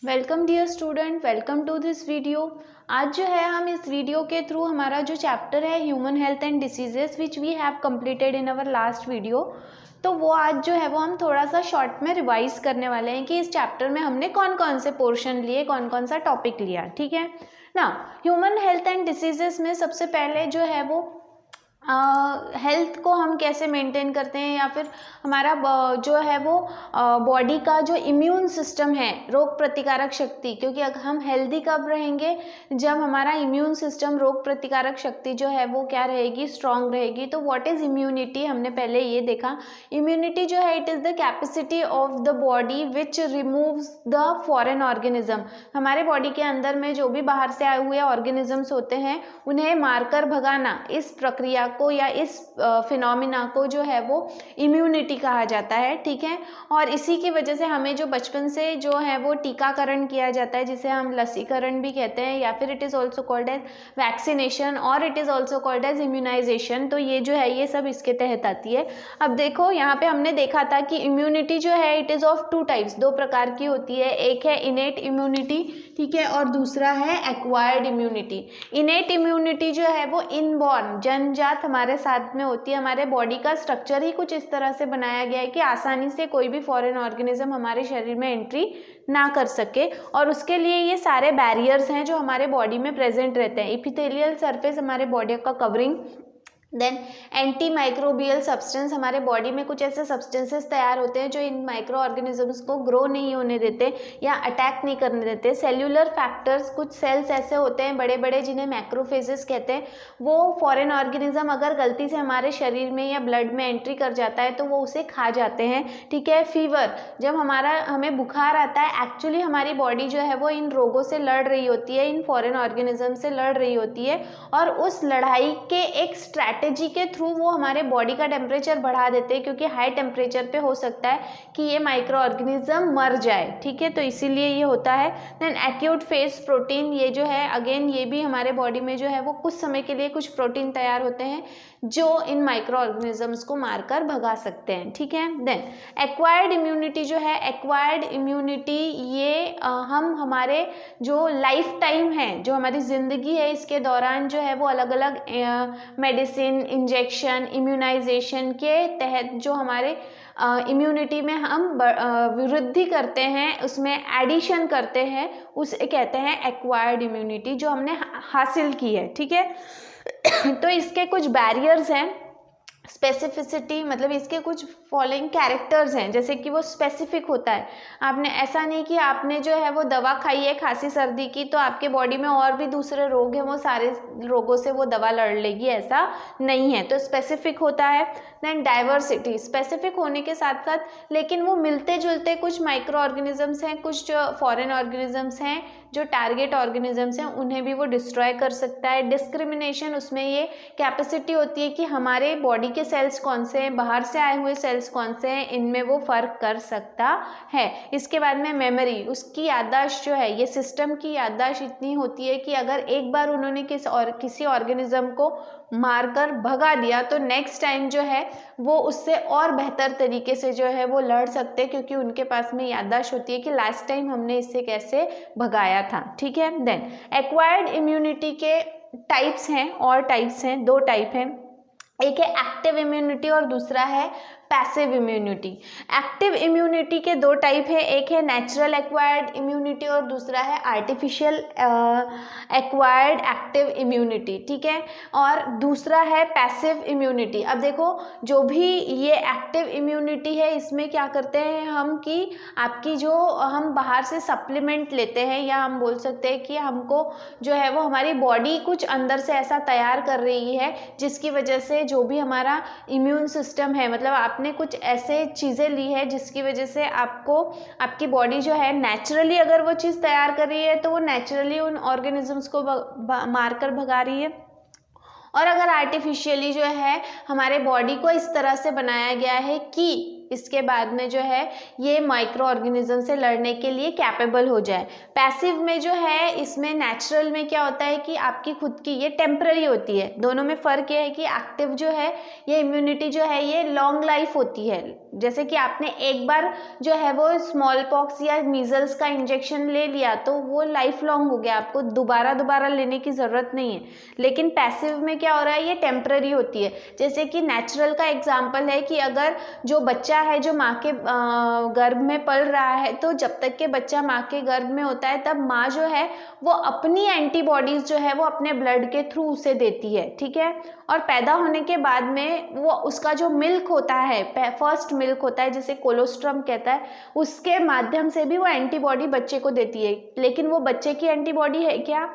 Welcome dear student, welcome to this video. आज जो है हम इस वीडियो के थ्रू हमारा जो चैप्टर है human health and diseases which we have completed in our last video, तो वो आज जो है वो हम थोड़ा सा शॉर्ट में रिवाइज करने वाले हैं कि इस चैप्टर में हमने कौन कौन से पोर्शन लिए, कौन कौन सा टॉपिक लिया। ठीक है ना। ह्यूमन हेल्थ एंड डिसीजेस में सबसे पहले जो है वो हेल्थ को हम कैसे मेंटेन करते हैं, या फिर हमारा जो है वो बॉडी का जो इम्यून सिस्टम है, रोग प्रतिकारक शक्ति, क्योंकि अगर हम हेल्दी कब रहेंगे, जब हमारा इम्यून सिस्टम, रोग प्रतिकारक शक्ति जो है वो क्या रहेगी, स्ट्रांग रहेगी। तो व्हाट इज इम्यूनिटी, हमने पहले ये देखा। इम्यूनिटी जो है it is the capacity of the body which removes the foreign organism. हमारे बॉडी के अंदर में जो भी बाहर से आए हुए ऑर्गेनिजम्स होते हैं उन्हें मारकर भगाना, इस प्रक्रिया को या इस फिनोमिना को जो है वो इम्यूनिटी कहा जाता है। ठीक है। और इसी की वजह से हमें जो बचपन से जो है वो टीकाकरण किया जाता है, जिसे हम लसीकरण भी कहते हैं, या फिर it is also called as vaccination और it is also called as immunization. तो ये जो है ये सब इसके तहत आती है। अब देखो यहाँ पे हमने देखा था कि इम्यूनिटी जो है it is of two types, दो प्रकार की होती है। एक है इनेट इम्यूनिटी, ठीक है, और दूसरा है एक्वायर्ड इम्यूनिटी। इनेट इम्यूनिटी जो है वो इनबॉर्न, जन्मजात हमारे साथ में होती है। हमारे बॉडी का स्ट्रक्चर ही कुछ इस तरह से बनाया गया है कि आसानी से कोई भी फॉरेन ऑर्गेनिज्म हमारे शरीर में एंट्री ना कर सके, और उसके लिए ये सारे बैरियर्स हैं जो हमारे बॉडी में प्रेजेंट रहते हैं। इपिथेलियल सरफेस हमारे बॉडी का covering, then anti microbial substance, हमारे बॉडी में कुछ ऐसे सब्सटेंसेस तैयार होते हैं जो इन माइक्रो ऑर्गेनिजम्स को ग्रो नहीं होने देते या अटैक नहीं करने देते। सेल्यूलर फैक्टर्स, कुछ सेल्स ऐसे होते हैं बड़े बड़े जिन्हें मैक्रोफेजेस कहते हैं। वो फॉरेन ऑर्गेनिज्म अगर गलती से हमारे शरीर में या ब्लड में एंट्री कर जाता है तो वो उसे खा जाते हैं। ठीक है। फीवर, जब हमें बुखार आता है, एक्चुअली हमारी बॉडी जो है वो इन रोगों से लड़ रही होती है, इन फॉरेन ऑर्गेनिज्म से लड़ रही होती है, और उस लड़ाई के एक स्ट्रैटेजी के थ्रू वो हमारे बॉडी का टेम्परेचर बढ़ा देते हैं, क्योंकि हाई टेम्परेचर पे हो सकता है कि ये माइक्रो ऑर्गेनिज्म मर जाए। ठीक है। तो इसीलिए ये होता है। देन एक्यूट फेज प्रोटीन, ये जो है अगेन ये भी हमारे बॉडी में जो है वो कुछ समय के लिए कुछ प्रोटीन तैयार होते हैं जो इन माइक्रो ऑर्गेनिजम्स को मारकर भगा सकते हैं। ठीक है। देन एक्वायर्ड इम्यूनिटी जो है, एक्वायर्ड इम्यूनिटी ये हम हमारे जो लाइफ टाइम है, जो हमारी ज़िंदगी है, इसके दौरान जो है वो अलग अलग मेडिसिन, इंजेक्शन, इम्यूनाइजेशन के तहत जो हमारे इम्यूनिटी में हम वृद्धि करते हैं, उसमें एडिशन करते हैं, उसे कहते हैं एक्वायर्ड इम्यूनिटी, जो हमने हासिल की है। ठीक है। तो इसके कुछ बैरियर्स हैं। स्पेसिफिसिटी मतलब इसके कुछ फॉलोइंग कैरेक्टर्स हैं, जैसे कि वो स्पेसिफिक होता है। आपने ऐसा नहीं कि आपने जो है वो दवा खाई है खांसी सर्दी की तो आपके बॉडी में और भी दूसरे रोग हैं, वो सारे रोगों से वो दवा लड़ लेगी, ऐसा नहीं है। तो स्पेसिफिक होता है। देन डाइवर्सिटी, स्पेसिफिक होने के साथ साथ लेकिन वो मिलते जुलते कुछ माइक्रो ऑर्गेनिजम्स हैं, कुछ जो फॉरेन ऑर्गेनिजम्स हैं, जो टारगेट ऑर्गेनिजम्स हैं, उन्हें भी वो डिस्ट्रॉय कर सकता है। डिस्क्रिमिनेशन, उसमें ये कैपेसिटी होती है कि हमारे बॉडी के सेल्स कौन से हैं, बाहर से आए हुए सेल्स कौन से हैं, इनमें वो फर्क कर सकता है। इसके बाद में मेमोरी, उसकी याददाश्त जो है, ये सिस्टम की याददाश्त इतनी होती है कि अगर एक बार उन्होंने किसी ऑर्गेनिज्म को मारकर भगा दिया तो नेक्स्ट टाइम जो है वो उससे और बेहतर तरीके से जो है वो लड़ सकते हैं, क्योंकि उनके पास में याददाश्त होती है कि लास्ट टाइम हमने इससे कैसे भगाया था। ठीक है। देन एक्वायर्ड इम्यूनिटी के टाइप्स हैं, और टाइप्स हैं, दो टाइप हैं। एक है एक्टिव इम्यूनिटी और दूसरा है पैसिव इम्यूनिटी। एक्टिव इम्यूनिटी के दो टाइप है, एक है नेचुरल एक्वायर्ड इम्यूनिटी और दूसरा है आर्टिफिशियल एक्वायर्ड एक्टिव इम्यूनिटी। ठीक है। और दूसरा है पैसिव इम्यूनिटी। अब देखो, जो भी ये एक्टिव इम्यूनिटी है, इसमें क्या करते हैं हम कि आपकी जो हम बाहर से सप्लीमेंट लेते हैं, या हम बोल सकते हैं कि हमको जो है वो हमारी बॉडी कुछ अंदर से ऐसा तैयार कर रही है जिसकी वजह से जो भी हमारा इम्यून सिस्टम है, मतलब आपने कुछ ऐसे चीज़ें ली है जिसकी वजह से आपकी बॉडी जो है नेचुरली अगर वो चीज़ तैयार कर रही है तो वो नेचुरली उन ऑर्गेनिजम्स को मारकर भगा रही है। और अगर आर्टिफिशियली जो है हमारे बॉडी को इस तरह से बनाया गया है कि इसके बाद में जो है ये माइक्रो ऑर्गेनिज्म से लड़ने के लिए कैपेबल हो जाए। पैसिव में जो है, इसमें नेचुरल में क्या होता है कि आपकी खुद की ये टेम्पररी होती है। दोनों में फ़र्क ये है कि एक्टिव जो है ये इम्यूनिटी जो है ये लॉन्ग लाइफ होती है। जैसे कि आपने एक बार जो है वो स्मॉल पॉक्स या मीजल्स का इंजेक्शन ले लिया तो वो लाइफ लॉन्ग हो गया, आपको दोबारा लेने की ज़रूरत नहीं है। लेकिन पैसिव में क्या हो रहा है, ये टेम्पररी होती है। जैसे कि नेचुरल का एग्जांपल है कि अगर जो बच्चा है जो माँ के गर्भ में पल रहा है, तो जब तक के बच्चा माँ के गर्भ में होता है तब माँ जो है वो अपनी एंटीबॉडीज़ जो है वो अपने ब्लड के थ्रू उसे देती है, ठीक है। और पैदा होने के बाद में वो उसका जो मिल्क होता है, फर्स्ट मिल्क होता है जिसे कोलोस्ट्रम कहता है, उसके माध्यम से भी वो एंटीबॉडी बच्चे को देती है। लेकिन वो बच्चे की एंटीबॉडी है क्या?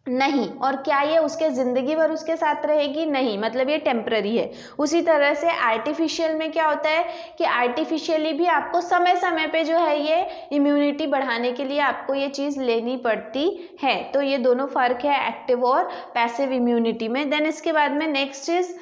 नहीं। और क्या ये उसके ज़िंदगी भर उसके साथ रहेगी? नहीं, मतलब ये टेम्पररी है। उसी तरह से आर्टिफिशियल में क्या होता है कि आर्टिफिशियली भी आपको समय समय पे जो है ये इम्यूनिटी बढ़ाने के लिए आपको ये चीज़ लेनी पड़ती है। तो ये दोनों फ़र्क है एक्टिव और पैसिव इम्यूनिटी में। देन इसके बाद में next is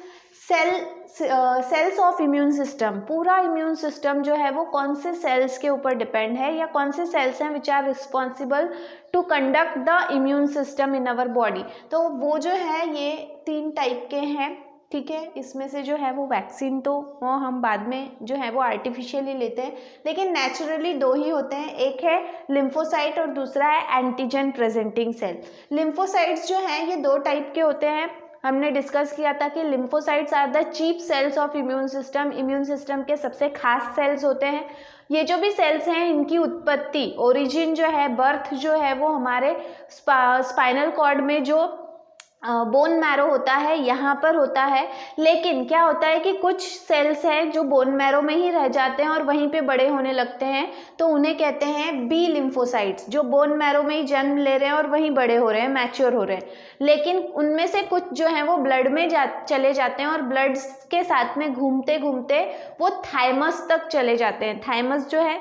cells of immune system. पूरा इम्यून सिस्टम जो है वो कौन से सेल्स के ऊपर डिपेंड है, या कौन से सेल्स हैं which are responsible to conduct the immune system in our body. तो वो जो है ये 3 टाइप के हैं, ठीक है। इसमें से जो है वो वैक्सीन तो वो हम बाद में जो है वो आर्टिफिशियली लेते हैं, लेकिन नेचुरली 2 ही होते हैं, एक है लिम्फोसाइट और दूसरा है एंटीजन प्रेजेंटिंग सेल। लिम्फोसाइट्स जो हैं ये 2 टाइप के होते हैं। हमने डिस्कस किया था कि lymphocytes are the chief cells of immune system. Immune system के सबसे खास सेल्स होते हैं। ये जो भी सेल्स हैं इनकी उत्पत्ति, ओरिजिन जो है, बर्थ जो है वो हमारे स्पाइनल कॉर्ड में जो बोन मैरो होता है यहाँ पर होता है। लेकिन क्या होता है कि कुछ सेल्स हैं जो बोन मैरो में ही रह जाते हैं और वहीं पे बड़े होने लगते हैं, तो उन्हें कहते हैं बी लिम्फोसाइट्स, जो बोन मैरो में ही जन्म ले रहे हैं और वहीं बड़े हो रहे हैं, मैच्योर हो रहे हैं। लेकिन उनमें से कुछ जो हैं वो ब्लड में चले जाते हैं और ब्लड के साथ में घूमते घूमते वो थाइमस तक चले जाते हैं। थाइमस जो है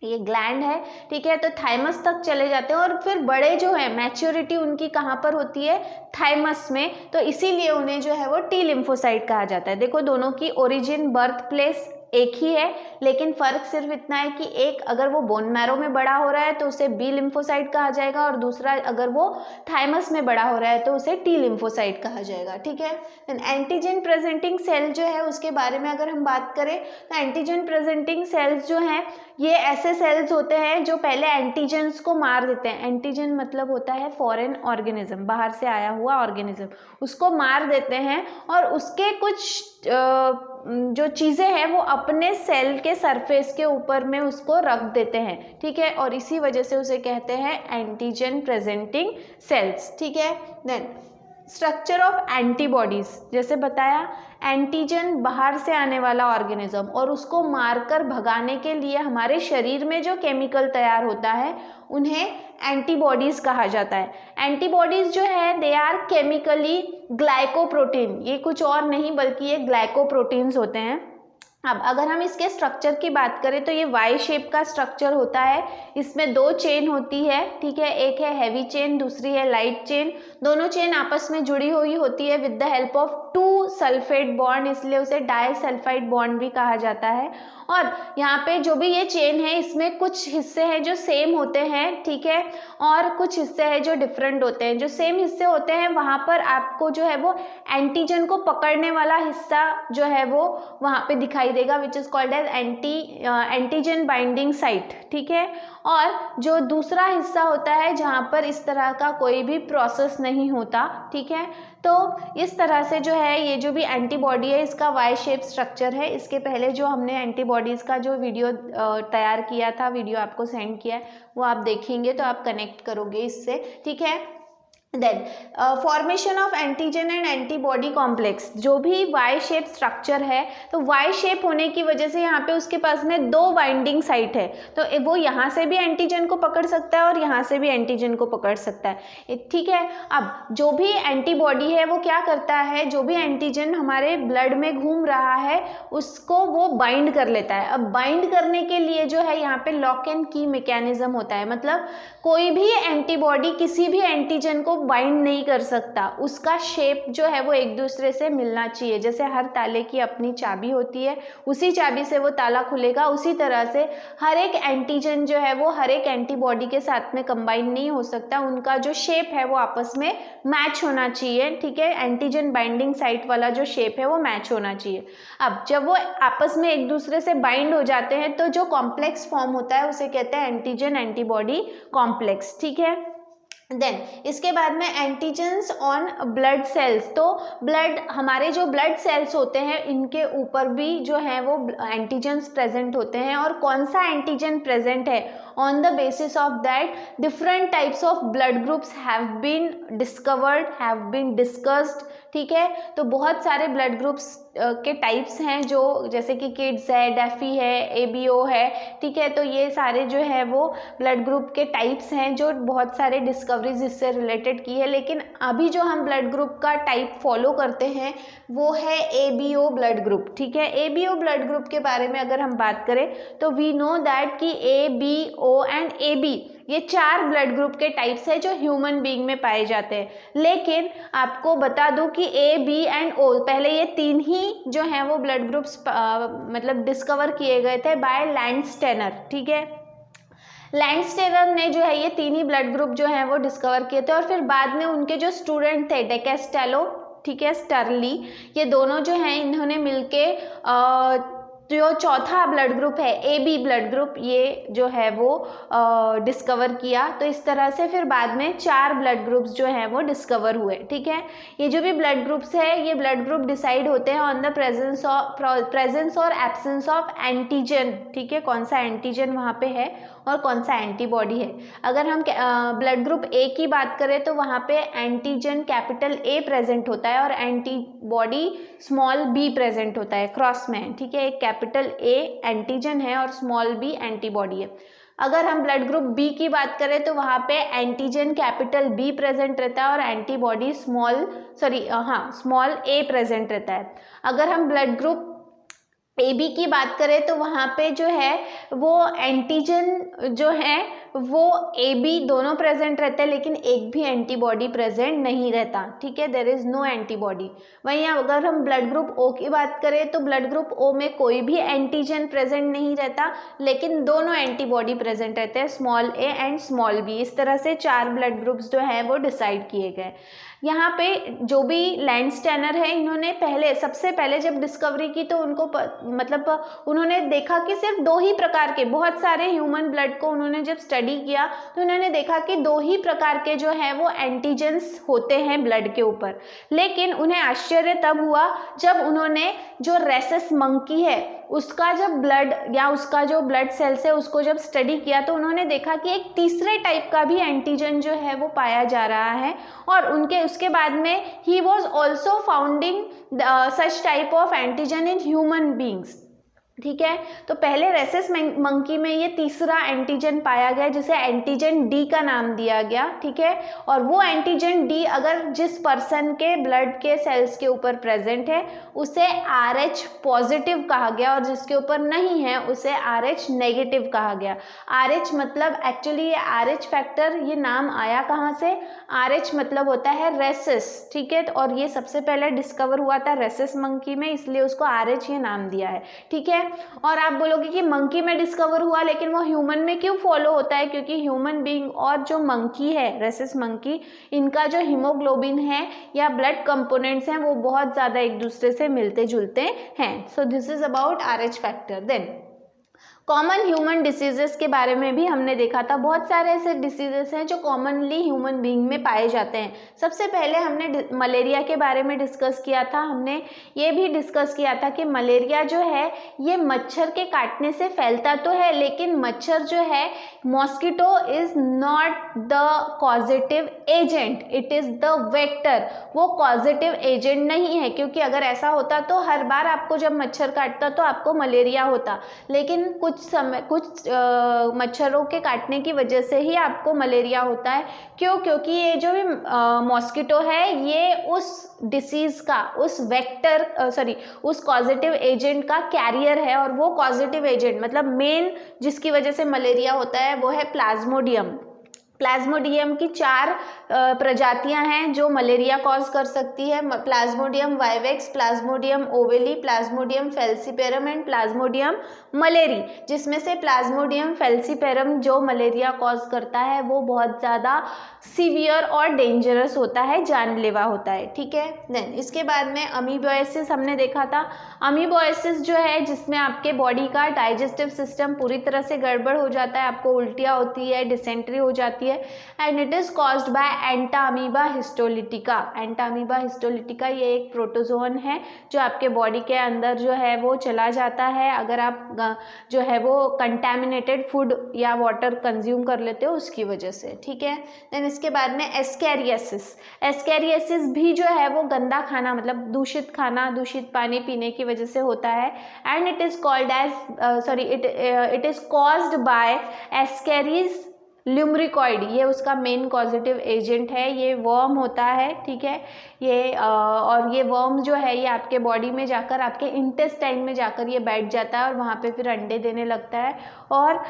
ये ग्लैंड है, ठीक है, तो थाइमस तक चले जाते हैं और फिर बड़े जो है मैच्योरिटी उनकी कहाँ पर होती है? थाइमस में। तो इसीलिए उन्हें जो है वो टी लिम्फोसाइट कहा जाता है। देखो दोनों की ओरिजिन, बर्थ प्लेस एक ही है, लेकिन फ़र्क सिर्फ इतना है कि एक अगर वो बोन मैरो में बड़ा हो रहा है तो उसे बी लिम्फोसाइट कहा जाएगा, और दूसरा अगर वो थाइमस में बड़ा हो रहा है तो उसे टी लिम्फोसाइट कहा जाएगा, ठीक है। एंटीजन प्रेजेंटिंग सेल जो है उसके बारे में अगर हम बात करें तो एंटीजन प्रेजेंटिंग सेल्स जो हैं ये ऐसे सेल्स होते हैं जो पहले एंटीजन्स को मार देते हैं। एंटीजन मतलब होता है फॉरेन ऑर्गेनिज्म, बाहर से आया हुआ ऑर्गेनिज्म, उसको मार देते हैं और उसके कुछ जो चीज़ें हैं वो अपने सेल के सरफेस के ऊपर में उसको रख देते हैं, ठीक है, और इसी वजह से उसे कहते हैं एंटीजन प्रेजेंटिंग सेल्स, ठीक है। देन स्ट्रक्चर ऑफ एंटीबॉडीज़, जैसे बताया एंटीजन बाहर से आने वाला ऑर्गेनिज्म और उसको मारकर भगाने के लिए हमारे शरीर में जो केमिकल तैयार होता है उन्हें एंटीबॉडीज़ कहा जाता है। एंटीबॉडीज़ जो है दे आर केमिकली ग्लाइकोप्रोटीन, ये कुछ और नहीं बल्कि ये ग्लाइकोप्रोटीन्स होते हैं। अब अगर हम इसके स्ट्रक्चर की बात करें तो ये वाई शेप का स्ट्रक्चर होता है। इसमें 2 चेन होती है, ठीक है, एक है हैवी चेन, दूसरी है लाइट चेन। दोनों चेन आपस में जुड़ी हुई होती है with the help of 2 sulphate bond, इसलिए उसे डाइसल्फाइड बॉन्ड भी कहा जाता है। और यहाँ पे जो भी ये चेन है इसमें कुछ हिस्से हैं जो सेम होते हैं, ठीक है, और कुछ हिस्से हैं जो डिफरेंट होते हैं। जो सेम हिस्से होते हैं वहाँ पर आपको जो है वो एंटीजन को पकड़ने वाला हिस्सा जो है वो वहाँ पे दिखाई देगा, which is called as antigen binding site, ठीक है। और जो दूसरा हिस्सा होता है जहाँ पर इस तरह का कोई भी प्रोसेस नहीं होता, ठीक है। तो इस तरह से जो है ये जो भी एंटीबॉडी है इसका वाई शेप स्ट्रक्चर है। इसके पहले जो हमने एंटीबॉडीज़ का जो वीडियो तैयार किया था, वीडियो आपको सेंड किया है, वो आप देखेंगे तो आप कनेक्ट करोगे इससे, ठीक है। Then formation of antigen and antibody complex, जो भी वाई शेप स्ट्रक्चर है, तो वाई शेप होने की वजह से यहाँ पे उसके पास में 2 बाइंडिंग साइट है, तो वो यहाँ से भी एंटीजन को पकड़ सकता है और यहाँ से भी एंटीजन को पकड़ सकता है, ठीक है। अब जो भी एंटीबॉडी है वो क्या करता है, जो भी एंटीजन हमारे ब्लड में घूम रहा है उसको वो बाइंड कर लेता है। अब बाइंड करने के लिए जो है यहाँ पे लॉक एंड की मैकेनिज्म होता है, मतलब कोई भी एंटीबॉडी किसी भी एंटीजन को बाइंड नहीं कर सकता, उसका शेप जो है वो एक दूसरे से मिलना चाहिए। जैसे हर ताले की अपनी चाबी होती है, उसी चाबी से वो ताला खुलेगा, उसी तरह से हर एक एंटीजन जो है वो हर एक एंटीबॉडी के साथ में कंबाइन नहीं हो सकता, उनका जो शेप है वो आपस में मैच होना चाहिए, ठीक है। एंटीजन बाइंडिंग साइट वाला जो शेप है वो मैच होना चाहिए। अब जब वो आपस में एक दूसरे से बाइंड हो जाते हैं तो जो कॉम्प्लेक्स फॉर्म होता है उसे कहते हैं एंटीजन एंटीबॉडी कॉम्प्लेक्स, ठीक है। देन इसके बाद में एंटीजेंस ऑन ब्लड सेल्स, तो ब्लड, हमारे जो ब्लड सेल्स होते हैं इनके ऊपर भी जो है वो एंटीजेंस प्रेजेंट होते हैं, और कौन सा एंटीजन प्रेजेंट है, on the basis of that different types of blood groups have been discovered, have been discussed, ठीक है। तो बहुत सारे ब्लड ग्रुप्स के टाइप्स हैं, जो जैसे कि किड्स है, डेफी है, एबीओ है, ठीक है। तो ये सारे जो है वो ब्लड ग्रुप के टाइप्स हैं, जो बहुत सारे डिस्कवरीज इससे रिलेटेड की है। लेकिन अभी जो हम ब्लड ग्रुप का टाइप फॉलो करते हैं वो है एबीओ ब्लड ग्रुप, ठीक है। एबीओ ब्लड ग्रुप के बारे में अगर हम बात करें तो वी नो दैट कि A, B, O and A B, ये 4 ब्लड ग्रुप के टाइप्स है जो ह्यूमन बीइंग में पाए जाते हैं। लेकिन आपको बता दूं कि ए, बी एंड ओ, पहले ये 3 ही जो हैं वो ब्लड ग्रुप्स मतलब डिस्कवर किए गए थे बाय लैंडस्टेनर, ठीक है। लैंडस्टेनर ने जो है ये 3 ही ब्लड ग्रुप जो हैं वो डिस्कवर किए थे, और फिर बाद में उनके जो स्टूडेंट थे डेकेस्टेलो, ठीक है, स्टर्ली, ये दोनों जो हैं इन्होंने मिलके जो चौथा ब्लड ग्रुप है ए बी ब्लड ग्रुप, ये जो है वो डिस्कवर किया। तो इस तरह से फिर बाद में 4 ब्लड ग्रुप्स जो हैं वो डिस्कवर हुए, ठीक है। ये जो भी ब्लड ग्रुप्स है ये ब्लड ग्रुप डिसाइड होते हैं ऑन द प्रेजेंस और एब्सेंस ऑफ एंटीजन, ठीक है, कौन सा एंटीजन वहाँ पे है और कौन सा एंटीबॉडी है। अगर हम ब्लड ग्रुप ए की बात करें तो वहाँ पे एंटीजन कैपिटल ए प्रेजेंट होता है और एंटीबॉडी स्मॉल बी प्रेजेंट होता है, क्रॉस में, ठीक है। एक कैपिटल ए एंटीजन है और स्मॉल बी एंटीबॉडी है। अगर हम ब्लड ग्रुप बी की बात करें तो वहाँ पे एंटीजन कैपिटल बी प्रेजेंट रहता है और एंटीबॉडी स्मॉल ए प्रेजेंट रहता है। अगर हम ब्लड ग्रुप ए बी की बात करें तो वहाँ पे जो है वो एंटीजन जो है वो ए बी दोनों प्रेजेंट रहते हैं, लेकिन एक भी एंटीबॉडी प्रेजेंट नहीं रहता, ठीक है, देयर इज नो एंटीबॉडी। वहीं अगर हम ब्लड ग्रुप ओ की बात करें तो ब्लड ग्रुप ओ में कोई भी एंटीजन प्रेजेंट नहीं रहता, लेकिन दोनों एंटीबॉडी प्रेजेंट रहते हैं, small A and small B. इस तरह से 4 ब्लड ग्रुप्स जो हैं वो डिसाइड किए गए। यहाँ पे जो भी लैंडस्टेनर है, इन्होंने सबसे पहले जब डिस्कवरी की तो उनको उन्होंने देखा कि सिर्फ 2 ही प्रकार के, बहुत सारे ह्यूमन ब्लड को उन्होंने जब स्टडी किया तो उन्होंने देखा कि 2 ही प्रकार के जो है वो एंटीजेंस होते हैं ब्लड के ऊपर। लेकिन उन्हें आश्चर्य तब हुआ जब उन्होंने जो रेसस मंकी है उसका जब ब्लड या उसका जो ब्लड सेल्स है उसको जब स्टडी किया तो उन्होंने देखा कि एक तीसरे टाइप का भी एंटीजन जो है वो पाया जा रहा है, और उसके बाद में he was also founding such type of antigen in human beings, ठीक है। तो पहले रेसस मंकी में ये तीसरा एंटीजन पाया गया जिसे एंटीजन डी का नाम दिया गया, ठीक है। और वो एंटीजन डी अगर जिस पर्सन के ब्लड के सेल्स के ऊपर प्रेजेंट है उसे RH पॉजिटिव कहा गया, और जिसके ऊपर नहीं है उसे RH नेगेटिव कहा गया। RH मतलब एक्चुअली ये RH फैक्टर, ये नाम आया कहाँ से, RH मतलब होता है रेसस, ठीक है। और ये सबसे पहले डिस्कवर हुआ था रेसस मंकी में, इसलिए उसको RH ये नाम दिया है, ठीक है। और आप बोलोगे कि मंकी में डिस्कवर हुआ लेकिन वो ह्यूमन में क्यों फॉलो होता है, क्योंकि ह्यूमन बीइंग और जो मंकी है रेसस मंकी, इनका जो हीमोग्लोबिन है या ब्लड कंपोनेंट्स हैं वो बहुत ज़्यादा एक दूसरे से मिलते जुलते हैं। So this is about RH factor. Then common human diseases के बारे में भी हमने देखा था। बहुत सारे ऐसे डिसीजेस हैं जो कॉमनली ह्यूमन बीइंग में पाए जाते हैं। सबसे पहले हमने मलेरिया के बारे में डिस्कस किया था। हमने ये भी डिस्कस किया था कि मलेरिया जो है ये मच्छर के काटने से फैलता तो है, लेकिन मच्छर जो है, mosquito is not the causative agent, it is the vector. वो कॉजेटिव एजेंट नहीं है, क्योंकि अगर ऐसा होता तो हर बार आपको जब मच्छर काटता तो आपको मलेरिया होता, लेकिन कुछ मच्छरों के काटने की वजह से ही आपको मलेरिया होता है। क्यों? क्योंकि ये जो भी मॉस्किटो है ये उस डिसीज का, उस कॉजेटिव एजेंट का कैरियर है, और वो कॉजेटिव एजेंट मतलब मेन जिसकी वजह से मलेरिया होता है वो है प्लाज्मोडियम। प्लाज्मोडियम की 4 प्रजातियां हैं जो मलेरिया कॉज कर सकती है। Plasmodium vivax, Plasmodium ओवेली, Plasmodium falciparum and Plasmodium malariae, जिसमें से प्लाज्मोडियम फेल्सीपेरम जो मलेरिया कॉज करता है वो बहुत ज़्यादा सीवियर और डेंजरस होता है, जानलेवा होता है। ठीक है, देन इसके बाद में अमीबोएसिस हमने देखा था। अमीबोएसिस जो है जिसमें आपके बॉडी का डाइजेस्टिव सिस्टम पूरी तरह से गड़बड़ हो जाता है, आपको उल्टियाँ होती है, डिसेंट्री हो जाती है, and it is caused bye Entamoeba histolytica. Entamoeba histolytica ये एक प्रोटोजोन है जो आपके बॉडी के अंदर जो है वो चला जाता है अगर आप जो है वो कंटेमिनेटेड फूड या वाटर कंज्यूम कर लेते हो उसकी वजह से। ठीक है, देन इसके बाद में एस्कैरियासिस। एस्कैरियासिस भी जो है वो गंदा खाना, मतलब दूषित खाना, दूषित पानी पीने की वजह से होता है, and it is called as it is caused by Ascaris lumbricoides. ये उसका मेन कॉजेटिव एजेंट है, ये वर्म होता है। ठीक है, ये और ये वर्म जो है ये आपके बॉडी में जाकर आपके इंटेस्टाइन में जाकर ये बैठ जाता है और वहाँ पे फिर अंडे देने लगता है और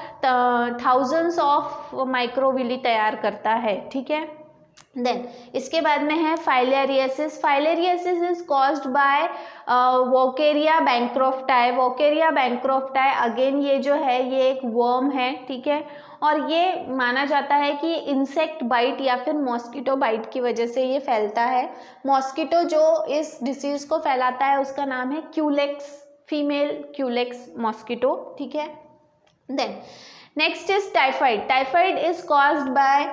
थाउजेंड्स ऑफ माइक्रोविली तैयार करता है। ठीक है, देन इसके बाद में है filariasis. Filariasis is caused by Wuchereria bancrofti. Wuchereria bancrofti again ये जो है ये एक वर्म है। ठीक है, और ये माना जाता है कि इंसेक्ट बाइट या फिर मॉस्किटो बाइट की वजह से ये फैलता है। मॉस्किटो जो इस डिसीज को फैलाता है उसका नाम है क्यूलेक्स, फीमेल क्यूलेक्स मॉस्किटो। ठीक है, then next is typhoid. Typhoid is caused by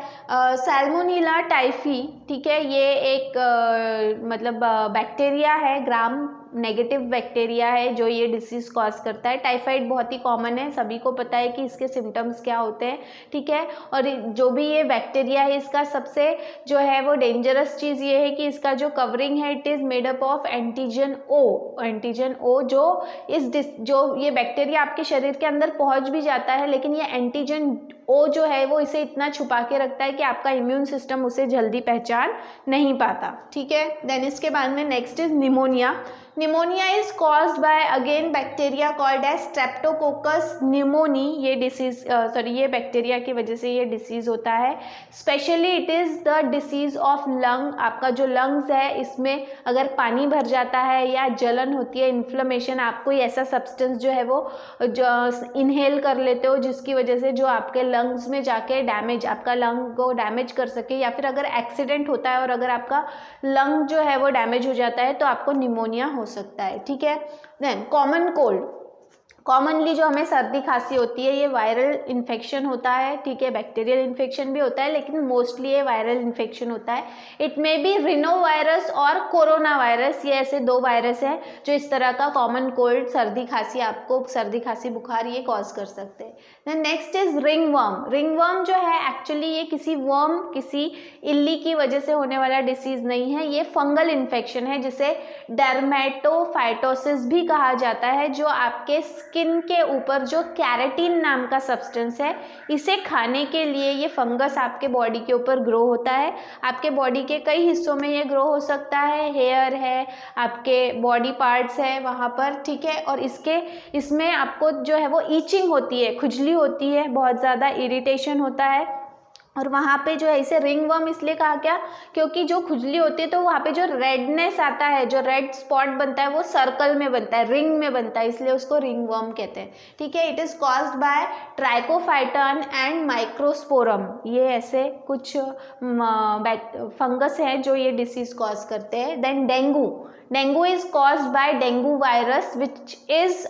Salmonella typhi. ठीक है, ये एक मतलब बैक्टीरिया है, ग्राम नेगेटिव बैक्टीरिया है जो ये डिसीज़ कॉज करता है। टाइफाइड बहुत ही कॉमन है, सभी को पता है कि इसके सिम्टम्स क्या होते हैं। ठीक है, और जो भी ये बैक्टीरिया है इसका सबसे जो है वो डेंजरस चीज़ ये है कि इसका जो कवरिंग है it is made up of antigen O. Antigen O जो ये बैक्टीरिया आपके शरीर के अंदर पहुंच भी जाता है, लेकिन ये एंटीजन ओ जो है वो इसे इतना छुपा के रखता है कि आपका इम्यून सिस्टम उसे जल्दी पहचान नहीं पाता। ठीक है, देन इसके बाद में next is pneumonia. Pneumonia is caused by again bacteria called as Streptococcus pneumoniae. ये डिसीज ये बैक्टीरिया की वजह से ये डिसीज होता है। Specially it is the disease of lung. आपका जो लंग्स है इसमें अगर पानी भर जाता है या जलन होती है, इन्फ्लेमेशन, आप कोई ऐसा सब्सटेंस जो है वो जो इनहेल कर लेते हो जिसकी वजह से जो आपके लंग्स में जाके डैमेज, आपका लंग को डैमेज कर सके, या फिर अगर एक्सीडेंट होता है और अगर आपका लंग जो है वो डैमेज हो जाता है तो आपको निमोनिया हो सकता है। ठीक है, देन कॉमन कोल्ड। कॉमनली जो हमें सर्दी खांसी होती है ये वायरल इन्फेक्शन होता है। ठीक है, बैक्टीरियल इन्फेक्शन भी होता है लेकिन मोस्टली ये वायरल इन्फेक्शन होता है। It may be Reno virus और कोरोना वायरस, ये ऐसे 2 वायरस हैं जो इस तरह का कॉमन कोल्ड, सर्दी खांसी, आपको सर्दी खांसी बुखार ये कॉज कर सकते हैं। Then next is ring worm. Ring worm जो है एक्चुअली ये किसी वर्म, किसी इल्ली की वजह से होने वाला डिसीज नहीं है, ये फंगल इन्फेक्शन है जिसे डर्मेटोफाइटोसिस भी कहा जाता है, जो आपके स्किन के ऊपर जो कैरेटिन नाम का सब्सटेंस है इसे खाने के लिए ये फंगस आपके बॉडी के ऊपर ग्रो होता है। आपके बॉडी के कई हिस्सों में ये ग्रो हो सकता है, हेयर है, आपके बॉडी पार्ट्स है वहाँ पर। ठीक है, और इसमें आपको जो है वो ईचिंग होती है, खुजली होती है, बहुत ज़्यादा इरिटेशन होता है। और वहाँ पे जो है इसे रिंग वर्म इसलिए कहा गया क्योंकि जो खुजली होती है तो वहाँ पे जो रेडनेस आता है, जो रेड स्पॉट बनता है वो सर्कल में बनता है, रिंग में बनता है, इसलिए उसको रिंग वर्म कहते हैं। ठीक है, it is caused by trichophyton and microsporum. ये ऐसे कुछ फंगस हैं जो ये डिसीज कॉज करते हैं। Then dengue. Dengue is caused by dengue virus which is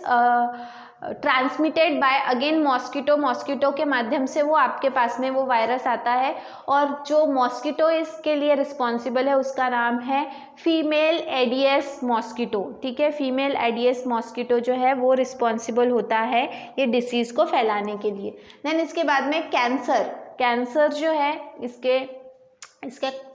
transmitted by again mosquito. Mosquito के माध्यम से वो आपके पास में वो वायरस आता है, और जो मॉस्किटो इसके लिए रिस्पॉन्सिबल है उसका नाम है फीमेल एडियस मॉस्किटो। ठीक है, फीमेल एडियस मॉस्किटो जो है वो रिस्पॉन्सिबल होता है ये डिसीज़ को फैलाने के लिए। देन इसके बाद में कैंसर। कैंसर जो है इसके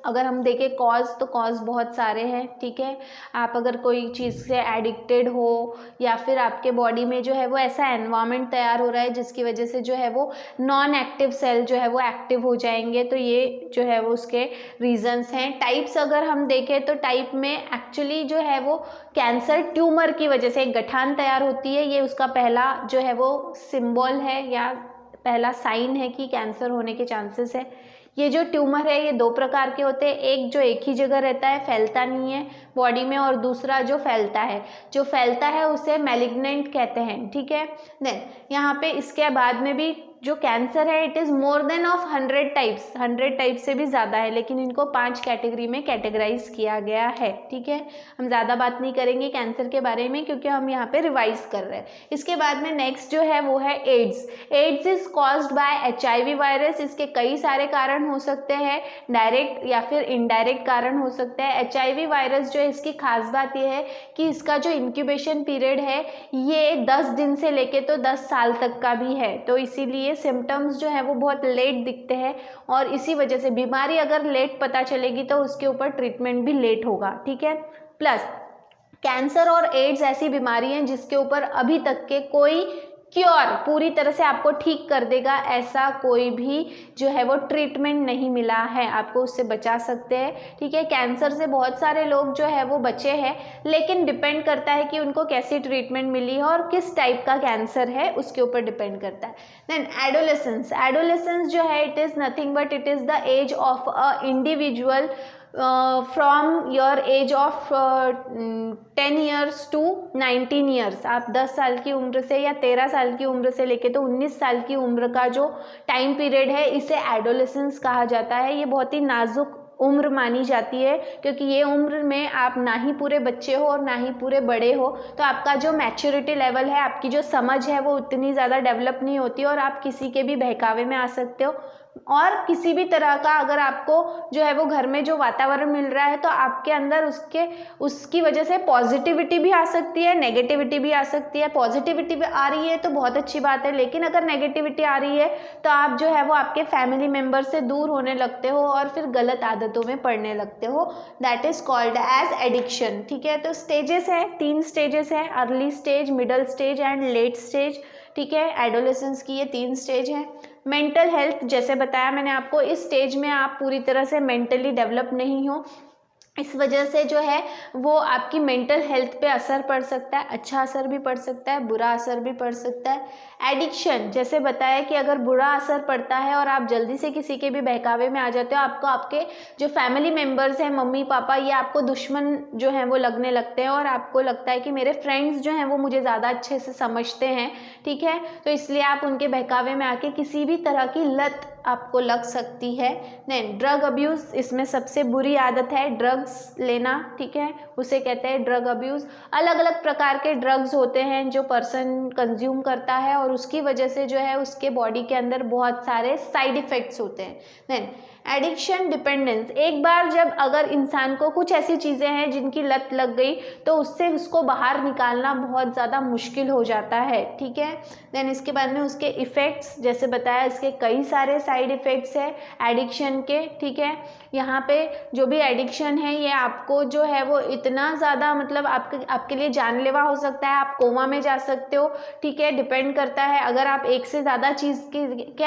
अगर हम देखें कॉज, तो कॉज बहुत सारे हैं। ठीक है, आप अगर कोई चीज़ से एडिक्टेड हो या फिर आपके बॉडी में जो है वो ऐसा एनवायरनमेंट तैयार हो रहा है जिसकी वजह से जो है वो नॉन एक्टिव सेल जो है वो एक्टिव हो जाएंगे, तो ये जो है वो उसके रीजंस हैं। टाइप्स अगर हम देखें तो टाइप में एक्चुअली जो है वो कैंसर ट्यूमर की वजह से एक गठान तैयार होती है, ये उसका पहला जो है वो सिंबल है या पहला साइन है कि कैंसर होने के चांसेस है। ये जो ट्यूमर है ये 2 प्रकार के होते हैं, एक जो एक ही जगह रहता है, फैलता नहीं है बॉडी में, और दूसरा जो फैलता है उसे मैलिग्नेंट कहते हैं, ठीक है। देन यहाँ पे इसके बाद में भी जो कैंसर है it is more than of 100 types, 100 types से भी ज़्यादा है, लेकिन इनको 5 कैटेगरी में कैटेगराइज किया गया है, ठीक है। हम ज़्यादा बात नहीं करेंगे कैंसर के बारे में क्योंकि हम यहाँ पे रिवाइज कर रहे हैं। इसके बाद में नेक्स्ट जो है वो है AIDS. AIDS is caused by HIV virus. इसके कई सारे कारण हो सकते हैं, डायरेक्ट या फिर इनडायरेक्ट कारण हो सकते हैं। HIV वायरस जो है इसकी खास बात यह है कि इसका जो इंक्यूबेशन पीरियड है ये 10 दिन से लेके तो 10 साल तक का भी है, तो इसीलिए सिम्टम्स जो है वो बहुत लेट दिखते हैं, और इसी वजह से बीमारी अगर लेट पता चलेगी तो उसके ऊपर ट्रीटमेंट भी लेट होगा, ठीक है। प्लस कैंसर और एड्स ऐसी बीमारी हैं जिसके ऊपर अभी तक के कोई क्योर पूरी तरह से आपको ठीक कर देगा ऐसा कोई भी जो है वो ट्रीटमेंट नहीं मिला है, आपको उससे बचा सकते हैं, ठीक है। कैंसर से बहुत सारे लोग जो है वो बचे हैं, लेकिन डिपेंड करता है कि उनको कैसी ट्रीटमेंट मिली है और किस टाइप का कैंसर है उसके ऊपर डिपेंड करता है। देन एडोलेसेंस जो है it is nothing but it is the age of a individual from your age of 10 years to 19 years. आप 10 साल की उम्र से या 13 साल की उम्र से लेके तो 19 साल की उम्र का जो टाइम पीरियड है इसे एडोलेसेंस कहा जाता है। ये बहुत ही नाजुक उम्र मानी जाती है क्योंकि ये उम्र में आप ना ही पूरे बच्चे हो और ना ही पूरे बड़े हो, तो आपका जो मैच्योरिटी लेवल है, आपकी जो समझ है वो उतनी ज़्यादा डेवलप नहीं होती और आप किसी के भी बहकावे में आ सकते हो, और किसी भी तरह का अगर आपको जो है वो घर में जो वातावरण मिल रहा है तो आपके अंदर उसकी वजह से पॉजिटिविटी भी आ सकती है, नेगेटिविटी भी आ सकती है। पॉजिटिविटी भी आ रही है तो बहुत अच्छी बात है, लेकिन अगर नेगेटिविटी आ रही है तो आप जो है वो आपके फैमिली मेम्बर से दूर होने लगते हो और फिर गलत आदतों में पड़ने लगते हो। That is called as addiction, ठीक है। तो स्टेजेस है, 3 स्टेजेस है, early stage, middle stage and late stage, ठीक है। एडोलेसेंस की ये 3 स्टेज हैं। मेंटल हेल्थ, जैसे बताया मैंने आपको, इस स्टेज में आप पूरी तरह से मेंटली डेवलप नहीं हो, इस वजह से जो है वो आपकी मेंटल हेल्थ पे असर पड़ सकता है, अच्छा असर भी पड़ सकता है, बुरा असर भी पड़ सकता है। एडिक्शन, जैसे बताया कि अगर बुरा असर पड़ता है और आप जल्दी से किसी के भी बहकावे में आ जाते हो, आपको आपके जो फैमिली मेम्बर्स हैं, मम्मी पापा, ये आपको दुश्मन जो हैं वो लगने लगते हैं और आपको लगता है कि मेरे फ्रेंड्स जो हैं वो मुझे ज़्यादा अच्छे से समझते हैं, ठीक है। तो इसलिए आप उनके बहकावे में आके किसी भी तरह की लत आपको लग सकती है। देन ड्रग अब्यूज़, इसमें सबसे बुरी आदत है ड्रग्स लेना, ठीक है, उसे कहते हैं ड्रग अब्यूज़। अलग अलग प्रकार के ड्रग्स होते हैं जो पर्सन कंज्यूम करता है और उसकी वजह से जो है उसके बॉडी के अंदर बहुत सारे साइड इफ़ेक्ट्स होते हैं। देन एडिक्शन डिपेंडेंस, एक बार जब अगर इंसान को कुछ ऐसी चीज़ें हैं जिनकी लत लग गई तो उससे उसको बाहर निकालना बहुत ज़्यादा मुश्किल हो जाता है, ठीक है। देन इसके बाद में उसके इफ़ेक्ट्स, जैसे बताया इसके कई सारे साइड इफ़ेक्ट्स है एडिक्शन के, ठीक है। यहाँ पे जो भी एडिक्शन है ये आपको जो है वो इतना ज़्यादा मतलब आपके लिए जानलेवा हो सकता है, आप कोमा में जा सकते हो, ठीक है। डिपेंड करता है अगर आप एक से ज़्यादा चीज़ के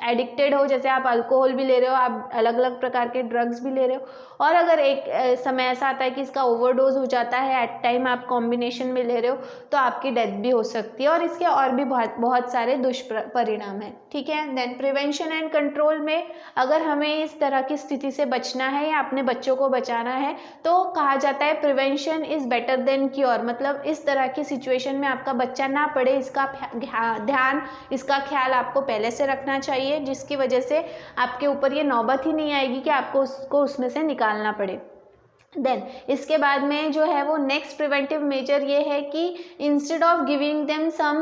एडिक्टेड हो, जैसे आप अल्कोहल भी ले रहे हो, आप अलग अलग प्रकार के ड्रग्स भी ले रहे हो, और अगर एक समय ऐसा आता है कि इसका ओवरडोज हो जाता है, एट टाइम आप कॉम्बिनेशन में ले रहे हो तो आपकी डेथ भी हो सकती है, और इसके और भी बहुत सारे दुष्परिणाम हैं, ठीक है। देन प्रिवेंशन एंड कंट्रोल में अगर हमें इस तरह की स्थिति से बचना है या अपने बच्चों को बचाना है तो कहा जाता है prevention is better than cure, मतलब इस तरह की सिचुएशन में आपका बच्चा ना पड़े इसका ध्यान, इसका ख्याल आपको पहले से रखना चाहिए, जिसकी वजह से आपके ऊपर ये नौबत ही नहीं आएगी कि आपको उसको उसमें से निकालना पड़े। देन इसके बाद में जो है वो नेक्स्ट प्रिवेंटिव मेजर ये है कि instead of giving them some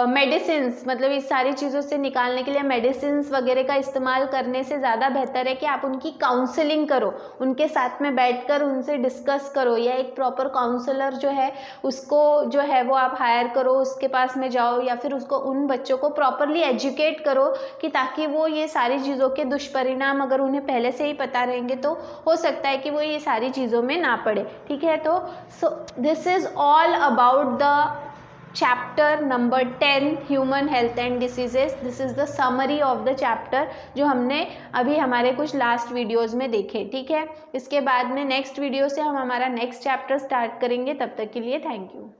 medicines, मतलब इस सारी चीज़ों से निकालने के लिए मेडिसिन्स वगैरह का इस्तेमाल करने से ज़्यादा बेहतर है कि आप उनकी काउंसलिंग करो, उनके साथ में बैठकर उनसे डिस्कस करो, या एक प्रॉपर काउंसलर जो है उसको जो है वो आप हायर करो, उसके पास में जाओ, या फिर उसको उन बच्चों को प्रॉपरली एजुकेट करो कि ताकि वो ये सारी चीज़ों के दुष्परिणाम अगर उन्हें पहले से ही पता रहेंगे तो हो सकता है कि वो ये सारी चीज़ों में ना पड़े, ठीक है। तो this is all about the chapter number 10 human health and diseases. This is the summary of the chapter जो हमने अभी हमारे कुछ लास्ट वीडियोस में देखे, ठीक है। इसके बाद में नेक्स्ट वीडियो से हम हमारा नेक्स्ट चैप्टर स्टार्ट करेंगे, तब तक के लिए थैंक यू।